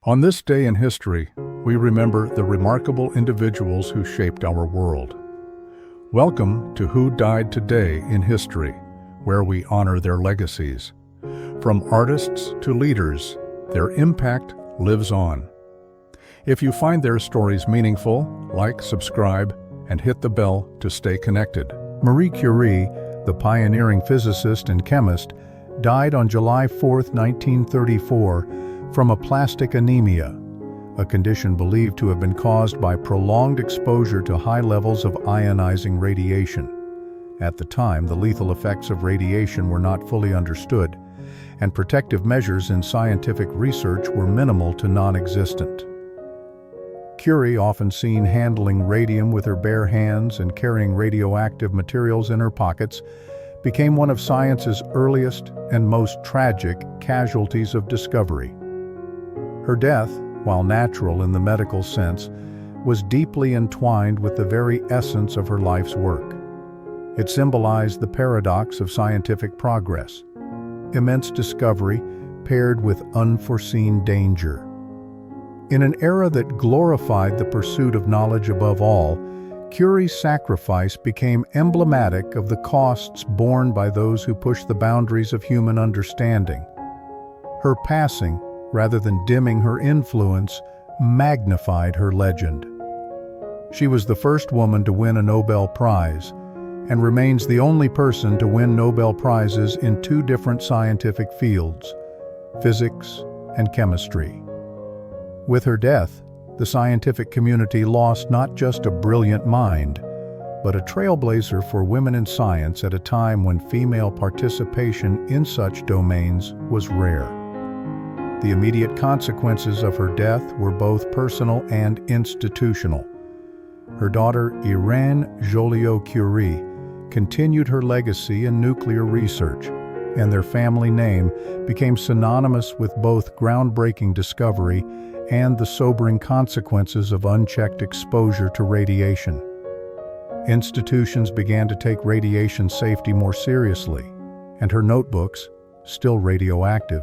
On this day in history, we remember the remarkable individuals who shaped our world. Welcome to Who Died Today in History, where we honor their legacies. From artists to leaders, their impact lives on. If you find their stories meaningful, like, subscribe, and hit the bell to stay connected. Marie Curie, the pioneering physicist and chemist, died on July 4, 1934, from aplastic anemia, a condition believed to have been caused by prolonged exposure to high levels of ionizing radiation. At the time, the lethal effects of radiation were not fully understood, and protective measures in scientific research were minimal to non-existent. Curie, often seen handling radium with her bare hands and carrying radioactive materials in her pockets, became one of science's earliest and most tragic casualties of discovery. Her death, while natural in the medical sense, was deeply entwined with the very essence of her life's work. It symbolized the paradox of scientific progress, immense discovery paired with unforeseen danger. In an era that glorified the pursuit of knowledge above all, Curie's sacrifice became emblematic of the costs borne by those who push the boundaries of human understanding. Her passing, rather than dimming her influence, magnified her legend. She was the first woman to win a Nobel Prize, and remains the only person to win Nobel Prizes in two different scientific fields, physics and chemistry. With her death, the scientific community lost not just a brilliant mind, but a trailblazer for women in science at a time when female participation in such domains was rare. The immediate consequences of her death were both personal and institutional. Her daughter, Irene Joliot-Curie, continued her legacy in nuclear research, and their family name became synonymous with both groundbreaking discovery and the sobering consequences of unchecked exposure to radiation. Institutions began to take radiation safety more seriously, and her notebooks, still radioactive,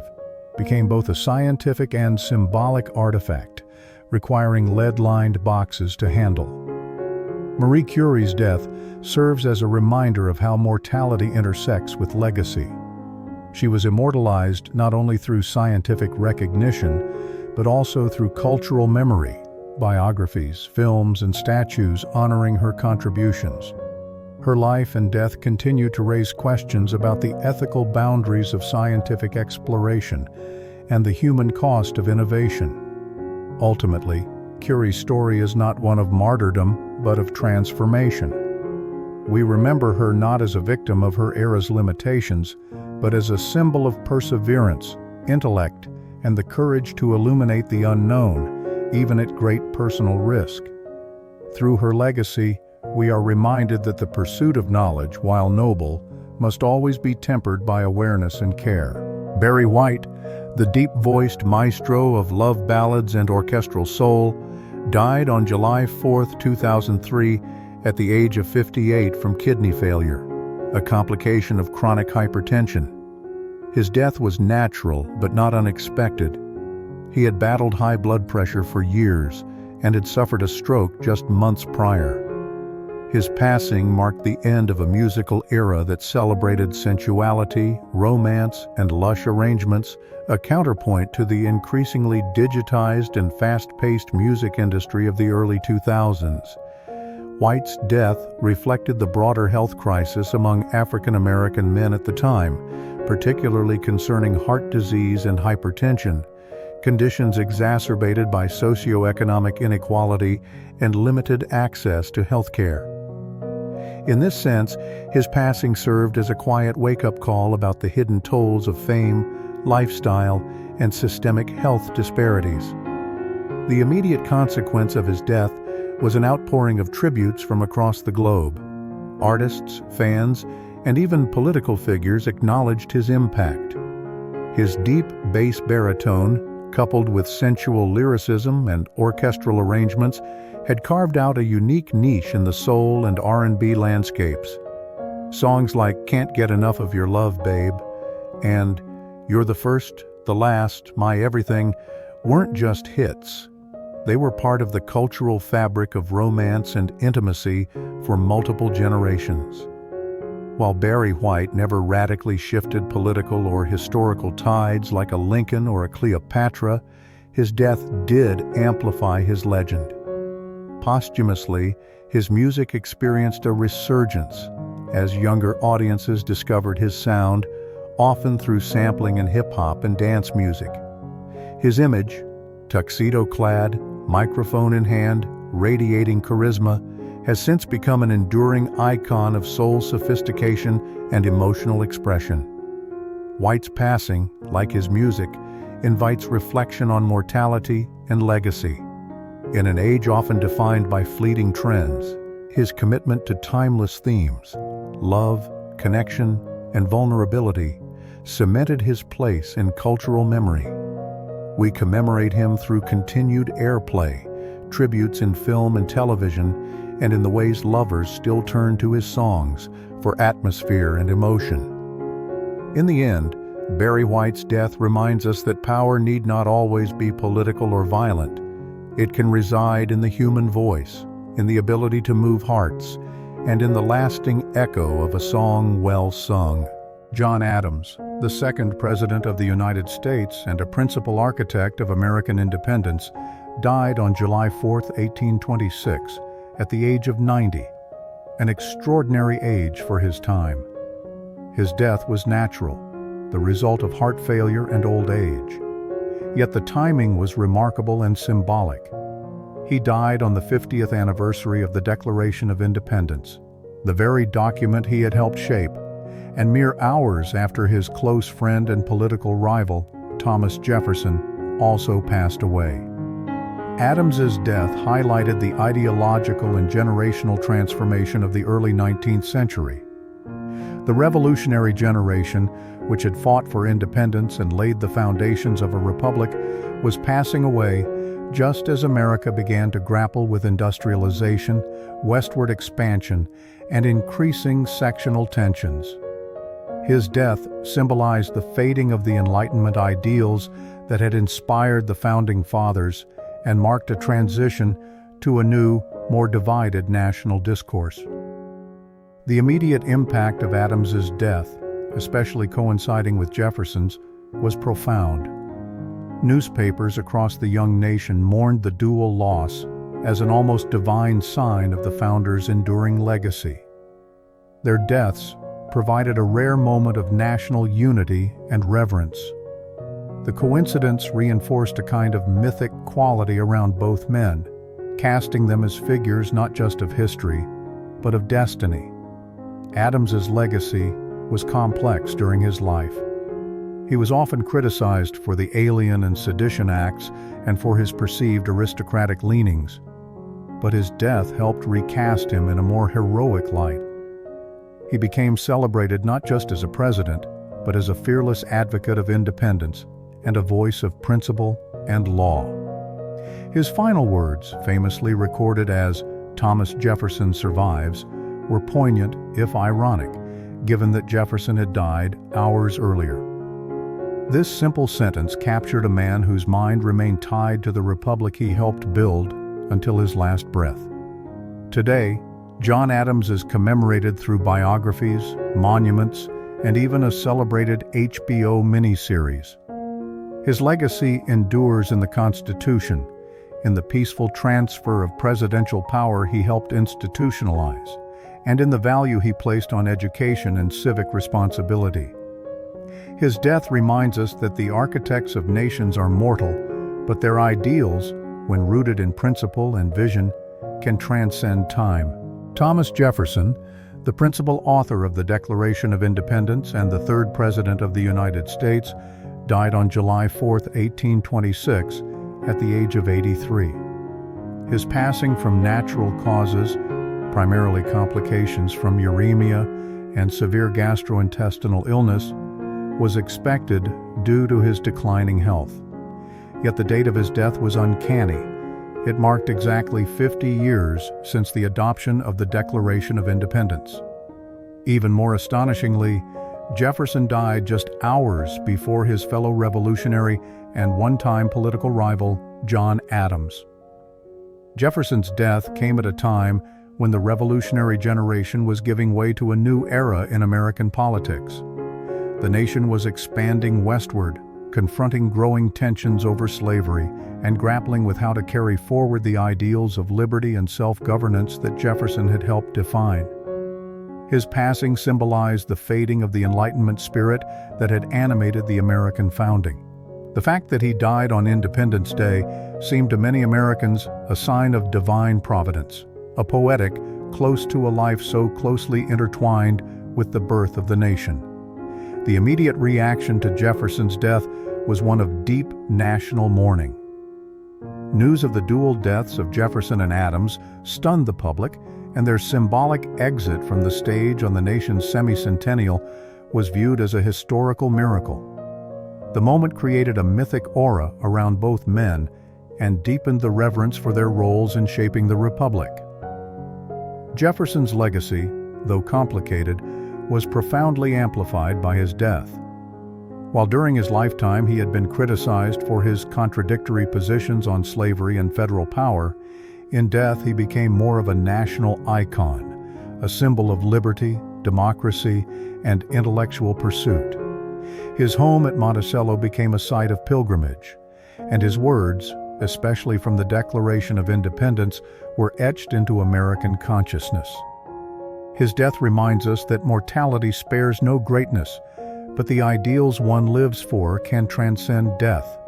became both a scientific and symbolic artifact, requiring lead-lined boxes to handle. Marie Curie's death serves as a reminder of how mortality intersects with legacy. She was immortalized not only through scientific recognition, but also through cultural memory, biographies, films, and statues honoring her contributions. Her life and death continue to raise questions about the ethical boundaries of scientific exploration and the human cost of innovation. Ultimately, Curie's story is not one of martyrdom, but of transformation. We remember her not as a victim of her era's limitations, but as a symbol of perseverance, intellect, and the courage to illuminate the unknown, even at great personal risk. Through her legacy, we are reminded that the pursuit of knowledge, while noble, must always be tempered by awareness and care. Barry White, the deep-voiced maestro of love ballads and orchestral soul, died on July 4, 2003, at the age of 58 from kidney failure, a complication of chronic hypertension. His death was natural but not unexpected. He had battled high blood pressure for years and had suffered a stroke just months prior. His passing marked the end of a musical era that celebrated sensuality, romance, and lush arrangements, a counterpoint to the increasingly digitized and fast-paced music industry of the early 2000s. White's death reflected the broader health crisis among African American men at the time, particularly concerning heart disease and hypertension, conditions exacerbated by socioeconomic inequality and limited access to health care. In this sense, his passing served as a quiet wake-up call about the hidden tolls of fame, lifestyle, and systemic health disparities. The immediate consequence of his death was an outpouring of tributes from across the globe. Artists, fans, and even political figures acknowledged his impact. His deep bass baritone, coupled with sensual lyricism and orchestral arrangements, had carved out a unique niche in the soul and R&B landscapes. Songs like "Can't Get Enough of Your Love, Babe" and "You're the First, the Last, My Everything" weren't just hits. They were part of the cultural fabric of romance and intimacy for multiple generations. While Barry White never radically shifted political or historical tides like a Lincoln or a Cleopatra, his death did amplify his legend. Posthumously, his music experienced a resurgence as younger audiences discovered his sound, often through sampling in hip-hop and dance music. His image, tuxedo-clad, microphone in hand, radiating charisma, has since become an enduring icon of soul sophistication and emotional expression. White's passing, like his music, invites reflection on mortality and legacy. In an age often defined by fleeting trends, his commitment to timeless themes, love, connection, and vulnerability, cemented his place in cultural memory. We commemorate him through continued airplay, tributes in film and television, and in the ways lovers still turn to his songs for atmosphere and emotion. In the end, Barry White's death reminds us that power need not always be political or violent. It can reside in the human voice, in the ability to move hearts, and in the lasting echo of a song well sung. John Adams, the second President of the United States and a principal architect of American independence, died on July 4, 1826, at the age of 90, an extraordinary age for his time. His death was natural, the result of heart failure and old age. Yet the timing was remarkable and symbolic. He died on the 50th anniversary of the Declaration of Independence, the very document he had helped shape, and mere hours after his close friend and political rival, Thomas Jefferson, also passed away. Adams's death highlighted the ideological and generational transformation of the early 19th century. The revolutionary generation, which had fought for independence and laid the foundations of a republic, was passing away just as America began to grapple with industrialization, westward expansion, and increasing sectional tensions. His death symbolized the fading of the Enlightenment ideals that had inspired the Founding Fathers and marked a transition to a new, more divided national discourse. The immediate impact of Adams's death, especially coinciding with Jefferson's, was profound. Newspapers across the young nation mourned the dual loss as an almost divine sign of the founders' enduring legacy. Their deaths provided a rare moment of national unity and reverence. The coincidence reinforced a kind of mythic quality around both men, casting them as figures not just of history, but of destiny. Adams's legacy was complex during his life. He was often criticized for the Alien and Sedition Acts and for his perceived aristocratic leanings, but his death helped recast him in a more heroic light. He became celebrated not just as a president, but as a fearless advocate of independence and a voice of principle and law. His final words, famously recorded as "Thomas Jefferson survives," were poignant, if ironic, given that Jefferson had died hours earlier. This simple sentence captured a man whose mind remained tied to the republic he helped build until his last breath. Today, John Adams is commemorated through biographies, monuments, and even a celebrated HBO miniseries. His legacy endures in the Constitution, in the peaceful transfer of presidential power he helped institutionalize, and in the value he placed on education and civic responsibility. His death reminds us that the architects of nations are mortal, but their ideals, when rooted in principle and vision, can transcend time. Thomas Jefferson, the principal author of the Declaration of Independence and the third President of the United States, died on July 4, 1826, at the age of 83. His passing from natural causes, primarily complications from uremia and severe gastrointestinal illness, was expected due to his declining health. Yet the date of his death was uncanny. It marked exactly 50 years since the adoption of the Declaration of Independence. Even more astonishingly, Jefferson died just hours before his fellow revolutionary and one-time political rival John Adams. Jefferson's death came at a time when the revolutionary generation was giving way to a new era in American politics. The nation was expanding westward, confronting growing tensions over slavery, and grappling with how to carry forward the ideals of liberty and self-governance that Jefferson had helped define. His passing symbolized the fading of the Enlightenment spirit that had animated the American founding. The fact that he died on Independence Day seemed to many Americans a sign of divine providence, a poetic, close to a life so closely intertwined with the birth of the nation. The immediate reaction to Jefferson's death was one of deep national mourning. News of the dual deaths of Jefferson and Adams stunned the public, and their symbolic exit from the stage on the nation's semi-centennial was viewed as a historical miracle. The moment created a mythic aura around both men and deepened the reverence for their roles in shaping the Republic. Jefferson's legacy, though complicated, was profoundly amplified by his death. While during his lifetime he had been criticized for his contradictory positions on slavery and federal power, in death he became more of a national icon, a symbol of liberty, democracy, and intellectual pursuit. His home at Monticello became a site of pilgrimage, and his words, especially from the Declaration of Independence, were etched into American consciousness. His death reminds us that mortality spares no greatness, but the ideals one lives for can transcend death.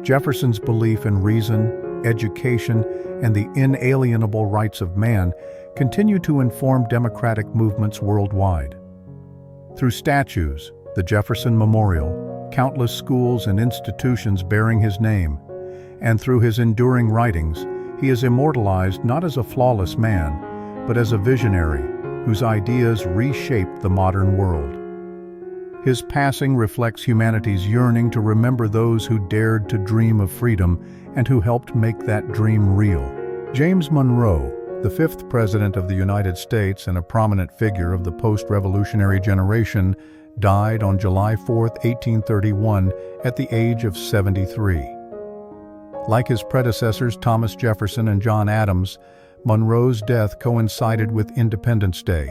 Jefferson's belief in reason, education, and the inalienable rights of man continue to inform democratic movements worldwide. Through statues, the Jefferson Memorial, countless schools and institutions bearing his name, and through his enduring writings, he is immortalized not as a flawless man, but as a visionary whose ideas reshaped the modern world. His passing reflects humanity's yearning to remember those who dared to dream of freedom and who helped make that dream real. James Monroe, the fifth President of the United States and a prominent figure of the post-revolutionary generation, died on July 4, 1831, at the age of 73. Like his predecessors Thomas Jefferson and John Adams, Monroe's death coincided with Independence Day,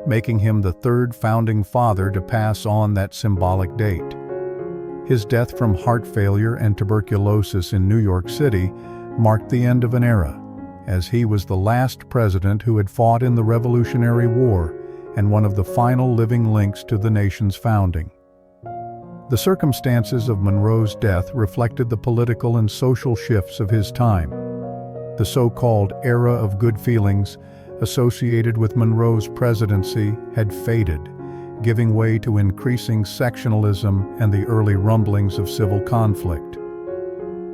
making him the third founding father to pass on that symbolic date. His death from heart failure and tuberculosis in New York City marked the end of an era, as he was the last president who had fought in the Revolutionary War and one of the final living links to the nation's founding. The circumstances of Monroe's death reflected the political and social shifts of his time. The so-called era of good feelings associated with Monroe's presidency had faded, giving way to increasing sectionalism and the early rumblings of civil conflict.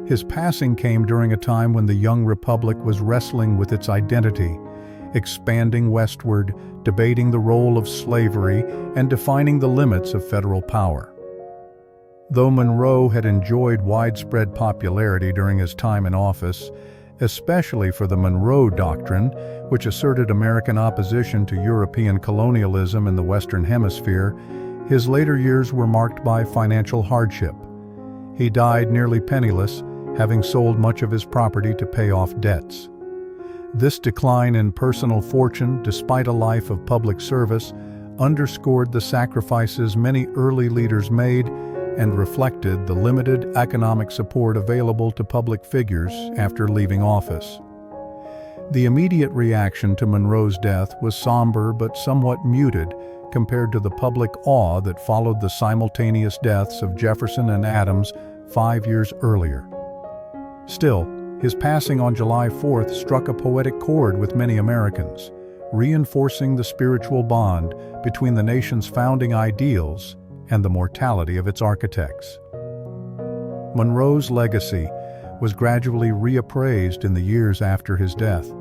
His passing came during a time when the young republic was wrestling with its identity, expanding westward, debating the role of slavery, and defining the limits of federal power. Though Monroe had enjoyed widespread popularity during his time in office, especially for the Monroe Doctrine, which asserted American opposition to European colonialism in the Western Hemisphere, his later years were marked by financial hardship. He died nearly penniless, having sold much of his property to pay off debts. This decline in personal fortune, despite a life of public service, underscored the sacrifices many early leaders made and reflected the limited economic support available to public figures after leaving office. The immediate reaction to Monroe's death was somber but somewhat muted compared to the public awe that followed the simultaneous deaths of Jefferson and Adams 5 years earlier. Still, his passing on July 4th struck a poetic chord with many Americans, reinforcing the spiritual bond between the nation's founding ideals and the mortality of its architects. Monroe's legacy was gradually reappraised in the years after his death.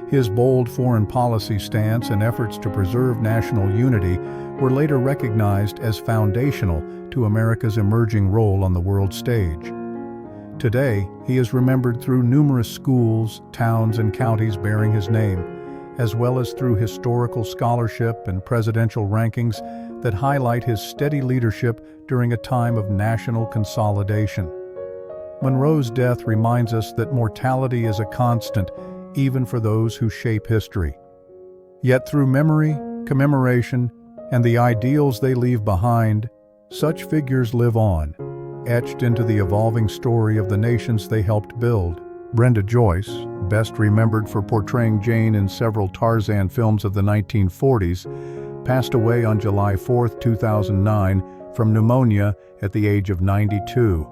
His bold foreign policy stance and efforts to preserve national unity were later recognized as foundational to America's emerging role on the world stage. Today, he is remembered through numerous schools, towns, and counties bearing his name, as well as through historical scholarship and presidential rankings that highlight his steady leadership during a time of national consolidation. Monroe's death reminds us that mortality is a constant, even for those who shape history. Yet through memory, commemoration, and the ideals they leave behind, such figures live on, etched into the evolving story of the nations they helped build. Brenda Joyce, best remembered for portraying Jane in several Tarzan films of the 1940s, passed away on July 4, 2009, from pneumonia at the age of 92.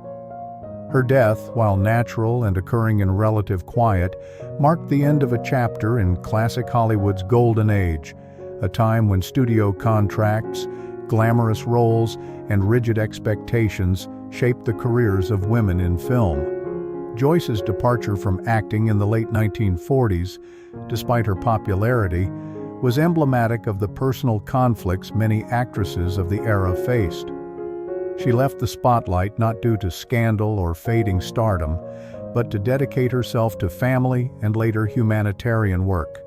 Her death, while natural and occurring in relative quiet, marked the end of a chapter in classic Hollywood's golden age, a time when studio contracts, glamorous roles, and rigid expectations shaped the careers of women in film. Joyce's departure from acting in the late 1940s, despite her popularity, was emblematic of the personal conflicts many actresses of the era faced. She left the spotlight not due to scandal or fading stardom, but to dedicate herself to family and later humanitarian work.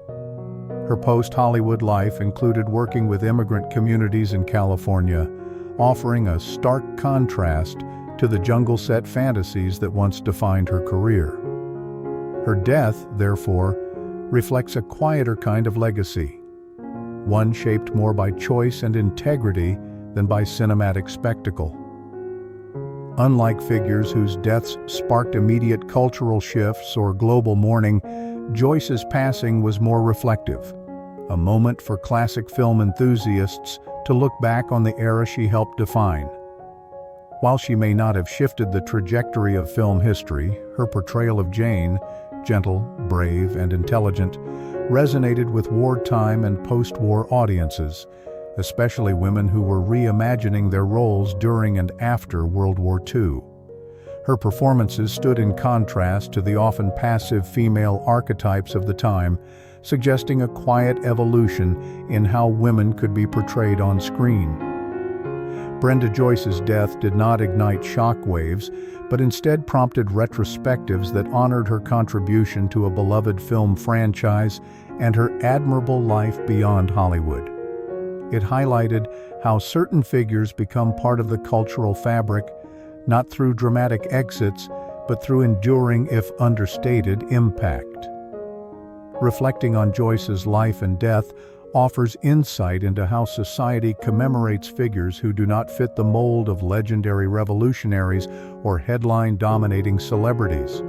Her post-Hollywood life included working with immigrant communities in California, offering a stark contrast to the jungle-set fantasies that once defined her career. Her death, therefore, reflects a quieter kind of legacy, one shaped more by choice and integrity than by cinematic spectacle. Unlike figures whose deaths sparked immediate cultural shifts or global mourning, Joyce's passing was more reflective, a moment for classic film enthusiasts to look back on the era she helped define. While she may not have shifted the trajectory of film history, her portrayal of Jane, gentle, brave, and intelligent, resonated with wartime and post-war audiences, especially women who were reimagining their roles during and after World War II. Her performances stood in contrast to the often passive female archetypes of the time, suggesting a quiet evolution in how women could be portrayed on screen. Brenda Joyce's death did not ignite shockwaves, but instead prompted retrospectives that honored her contribution to a beloved film franchise and her admirable life beyond Hollywood. It highlighted how certain figures become part of the cultural fabric, not through dramatic exits, but through enduring, if understated, impact. Reflecting on Joyce's life and death offers insight into how society commemorates figures who do not fit the mold of legendary revolutionaries or headline-dominating celebrities.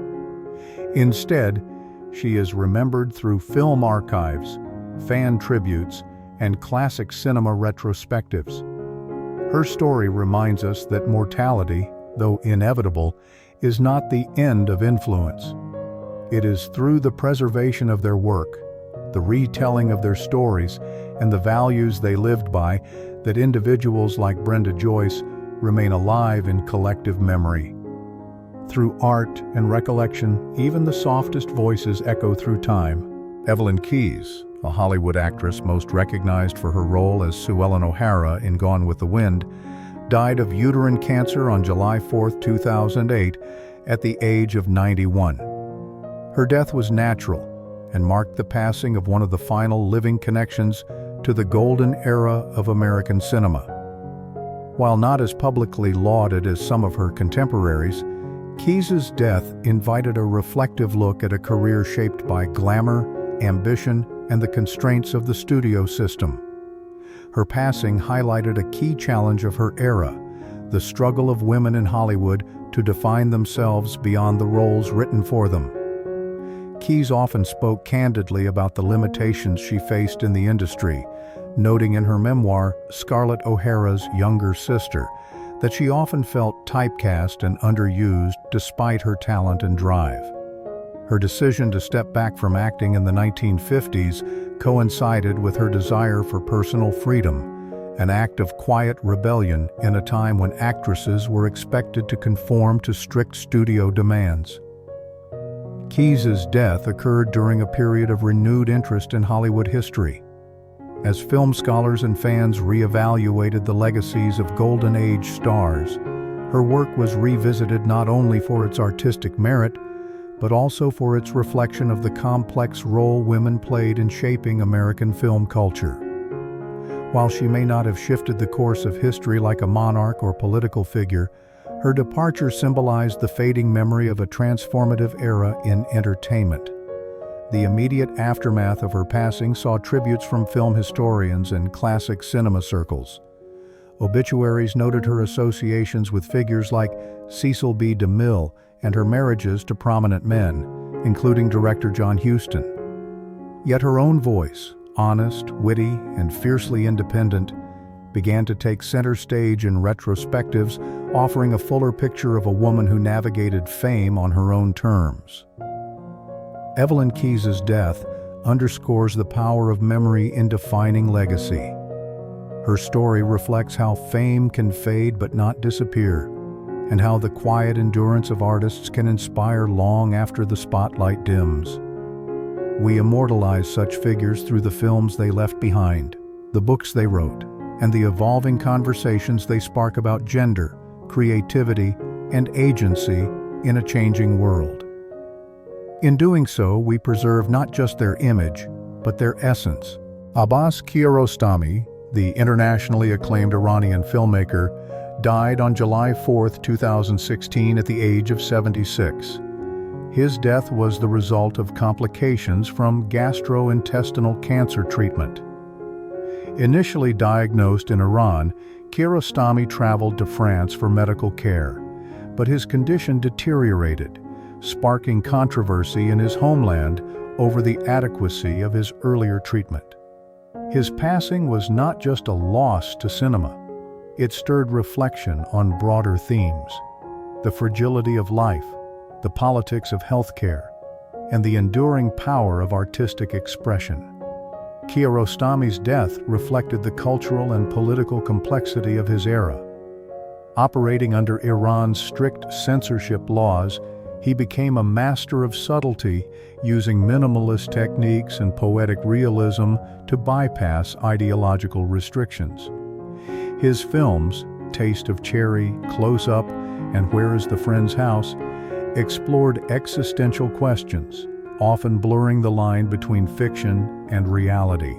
Instead, she is remembered through film archives, fan tributes, and classic cinema retrospectives. Her story reminds us that mortality, though inevitable, is not the end of influence. It is through the preservation of their work, the retelling of their stories, and the values they lived by that individuals like Brenda Joyce remain alive in collective memory. Through art and recollection, even the softest voices echo through time. Evelyn Keys, a Hollywood actress most recognized for her role as Sue Ellen O'Hara in Gone with the Wind, died of uterine cancer on July 4, 2008, at the age of 91. Her death was natural and marked the passing of one of the final living connections to the golden era of American cinema. While not as publicly lauded as some of her contemporaries, Keys's death invited a reflective look at a career shaped by glamour, ambition, and the constraints of the studio system. Her passing highlighted a key challenge of her era, the struggle of women in Hollywood to define themselves beyond the roles written for them. Keys often spoke candidly about the limitations she faced in the industry, noting in her memoir, Scarlett O'Hara's Younger Sister, that she often felt typecast and underused despite her talent and drive. Her decision to step back from acting in the 1950s coincided with her desire for personal freedom, an act of quiet rebellion in a time when actresses were expected to conform to strict studio demands. Keys's death occurred during a period of renewed interest in Hollywood history. As film scholars and fans reevaluated the legacies of Golden Age stars, her work was revisited not only for its artistic merit, but also for its reflection of the complex role women played in shaping American film culture. While she may not have shifted the course of history like a monarch or political figure, her departure symbolized the fading memory of a transformative era in entertainment. The immediate aftermath of her passing saw tributes from film historians and classic cinema circles. Obituaries noted her associations with figures like Cecil B. DeMille and her marriages to prominent men, including director John Huston. Yet her own voice, honest, witty, and fiercely independent, began to take center stage in retrospectives, offering a fuller picture of a woman who navigated fame on her own terms. Evelyn Keys' death underscores the power of memory in defining legacy. Her story reflects how fame can fade but not disappear, and how the quiet endurance of artists can inspire long after the spotlight dims. We immortalize such figures through the films they left behind, the books they wrote, and the evolving conversations they spark about gender, creativity, and agency in a changing world. In doing so, we preserve not just their image, but their essence. Abbas Kiarostami, the internationally acclaimed Iranian filmmaker, died on July 4, 2016 at the age of 76. His death was the result of complications from gastrointestinal cancer treatment. Initially diagnosed in Iran, Kiarostami traveled to France for medical care, but his condition deteriorated, sparking controversy in his homeland over the adequacy of his earlier treatment. His passing was not just a loss to cinema. It stirred reflection on broader themes: the fragility of life, the politics of healthcare, and the enduring power of artistic expression. Kiarostami's death reflected the cultural and political complexity of his era. Operating under Iran's strict censorship laws, he became a master of subtlety, using minimalist techniques and poetic realism to bypass ideological restrictions. His films, Taste of Cherry, Close Up, and Where is the Friend's House, explored existential questions, often blurring the line between fiction and reality.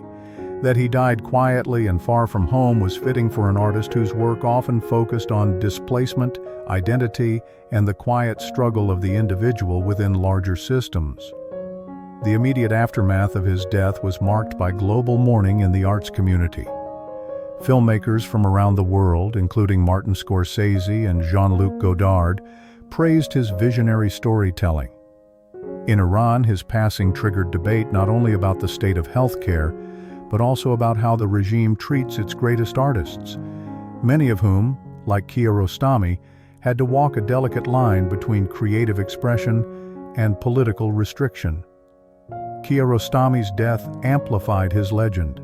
That he died quietly and far from home was fitting for an artist whose work often focused on displacement, identity, and the quiet struggle of the individual within larger systems. The immediate aftermath of his death was marked by global mourning in the arts community. Filmmakers from around the world, including Martin Scorsese and Jean-Luc Godard, praised his visionary storytelling. In Iran, his passing triggered debate not only about the state of healthcare, but also about how the regime treats its greatest artists, many of whom, like Kiarostami, had to walk a delicate line between creative expression and political restriction. Kiarostami's death amplified his legend.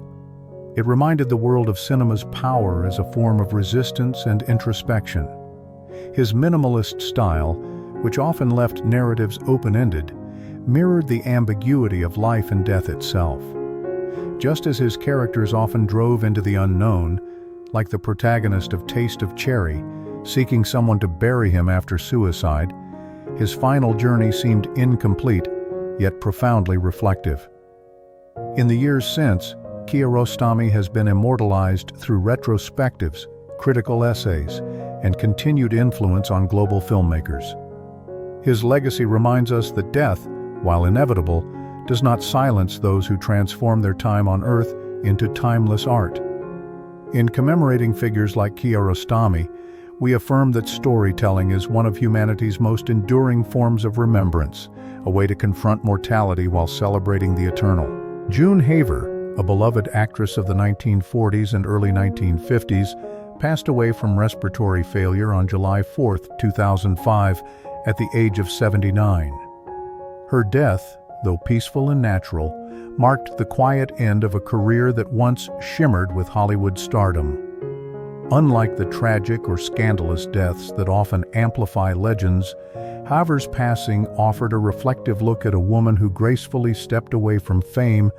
It reminded the world of cinema's power as a form of resistance and introspection. His minimalist style, which often left narratives open-ended, mirrored the ambiguity of life and death itself. Just as his characters often drove into the unknown, like the protagonist of Taste of Cherry, seeking someone to bury him after suicide, his final journey seemed incomplete, yet profoundly reflective. In the years since, Kiarostami has been immortalized through retrospectives, critical essays, and continued influence on global filmmakers. His legacy reminds us that death, while inevitable, does not silence those who transform their time on Earth into timeless art. In commemorating figures like Kiarostami, we affirm that storytelling is one of humanity's most enduring forms of remembrance, a way to confront mortality while celebrating the eternal. June Haver, a beloved actress of the 1940s and early 1950s, passed away from respiratory failure on July 4, 2005, at the age of 79. Her death, though peaceful and natural, marked the quiet end of a career that once shimmered with Hollywood stardom. Unlike the tragic or scandalous deaths that often amplify legends, Haver's passing offered a reflective look at a woman who gracefully stepped away from fame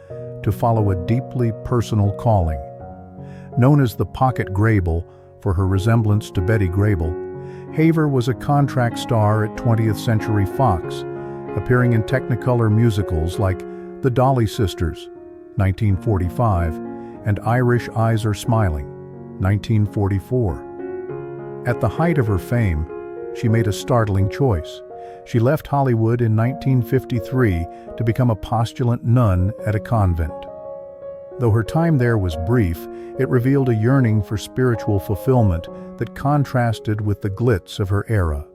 to follow a deeply personal calling. Known as the Pocket Grable for her resemblance to Betty Grable, Haver was a contract star at 20th Century Fox, appearing in Technicolor musicals like The Dolly Sisters, 1945, and Irish Eyes Are Smiling, 1944. At the height of her fame, she made a startling choice. She left Hollywood in 1953 to become a postulant nun at a convent. Though her time there was brief, it revealed a yearning for spiritual fulfillment that contrasted with the glitz of her era.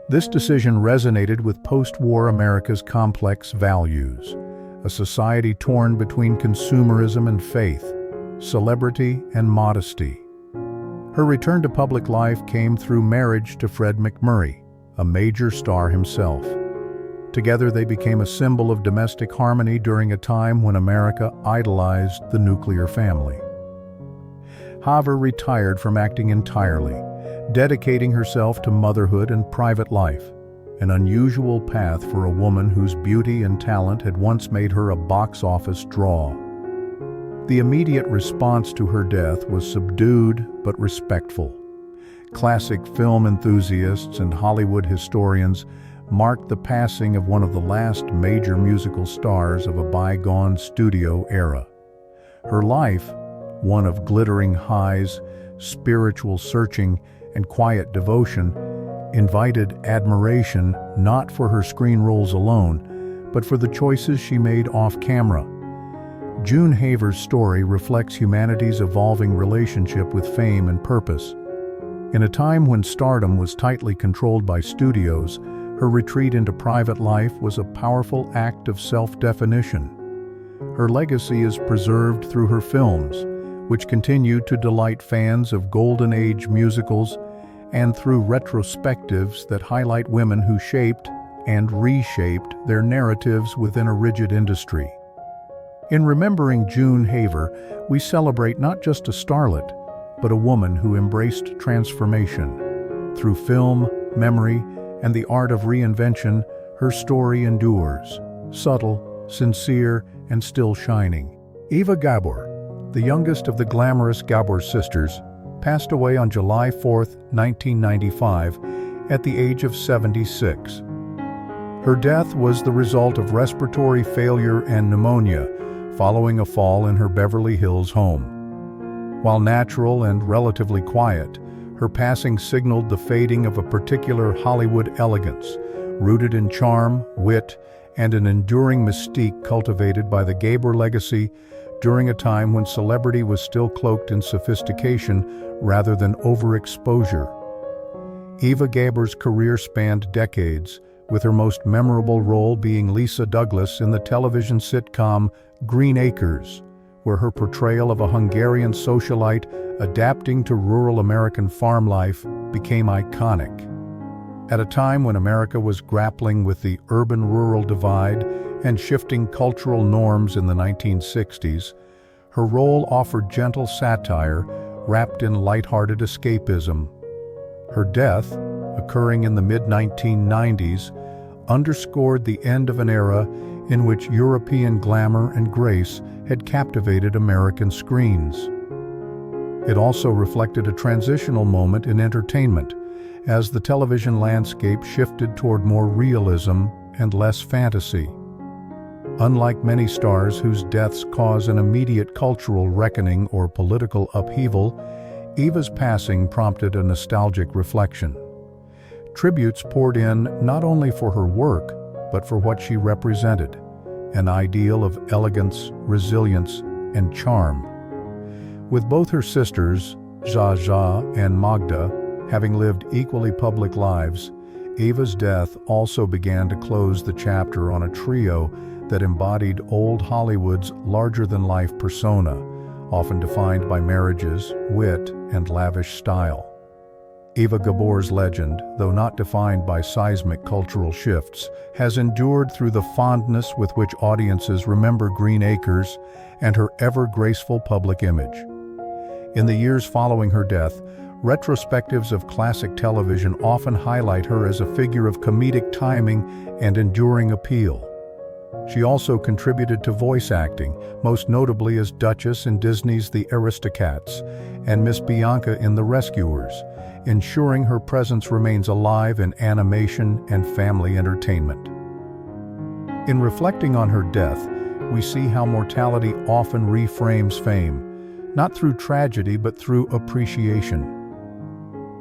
This decision resonated with post-war America's complex values, a society torn between consumerism and faith, celebrity and modesty. Her return to public life came through marriage to Fred MacMurray, a major star himself. Together they became a symbol of domestic harmony during a time when America idolized the nuclear family. Haver retired from acting entirely, dedicating herself to motherhood and private life, an unusual path for a woman whose beauty and talent had once made her a box office draw. The immediate response to her death was subdued but respectful. Classic film enthusiasts and Hollywood historians marked the passing of one of the last major musical stars of a bygone studio era. Her life, one of glittering highs, spiritual searching, and quiet devotion, invited admiration not for her screen roles alone, but for the choices she made off-camera. June Haver's story reflects humanity's evolving relationship with fame and purpose. In a time when stardom was tightly controlled by studios, her retreat into private life was a powerful act of self-definition. Her legacy is preserved through her films, which continue to delight fans of Golden Age musicals, and through retrospectives that highlight women who shaped and reshaped their narratives within a rigid industry. In remembering June Haver, we celebrate not just a starlet, but a woman who embraced transformation. Through film, memory, and the art of reinvention, her story endures, subtle, sincere, and still shining. Eva Gabor, the youngest of the glamorous Gabor sisters, passed away on July 4, 1995, at the age of 76. Her death was the result of respiratory failure and pneumonia, following a fall in her Beverly Hills home. While natural and relatively quiet, her passing signaled the fading of a particular Hollywood elegance, rooted in charm, wit, and an enduring mystique cultivated by the Gabor legacy during a time when celebrity was still cloaked in sophistication rather than overexposure. Eva Gabor's career spanned decades, with her most memorable role being Lisa Douglas in the television sitcom Green Acres, where her portrayal of a Hungarian socialite adapting to rural American farm life became iconic. At a time when America was grappling with the urban-rural divide and shifting cultural norms in the 1960s, her role offered gentle satire wrapped in lighthearted escapism. Her death, occurring in the mid-1990s, underscored the end of an era in which European glamour and grace had captivated American screens. It also reflected a transitional moment in entertainment, as the television landscape shifted toward more realism and less fantasy. Unlike many stars whose deaths cause an immediate cultural reckoning or political upheaval, Eva's passing prompted a nostalgic reflection. Tributes poured in not only for her work, but for what she represented, an ideal of elegance, resilience, and charm. With both her sisters, Zsa and Magda, having lived equally public lives, Eva's death also began to close the chapter on a trio that embodied old Hollywood's larger-than-life persona, often defined by marriages, wit, and lavish style. Eva Gabor's legend, though not defined by seismic cultural shifts, has endured through the fondness with which audiences remember Green Acres and her ever-graceful public image. In the years following her death, retrospectives of classic television often highlight her as a figure of comedic timing and enduring appeal. She also contributed to voice acting, most notably as Duchess in Disney's The Aristocats and Miss Bianca in The Rescuers, ensuring her presence remains alive in animation and family entertainment. In reflecting on her death, we see how mortality often reframes fame, not through tragedy but through appreciation.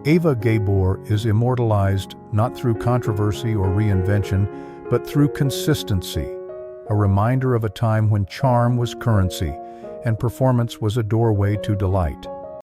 Eva Gabor is immortalized not through controversy or reinvention, but through consistency, a reminder of a time when charm was currency and performance was a doorway to delight.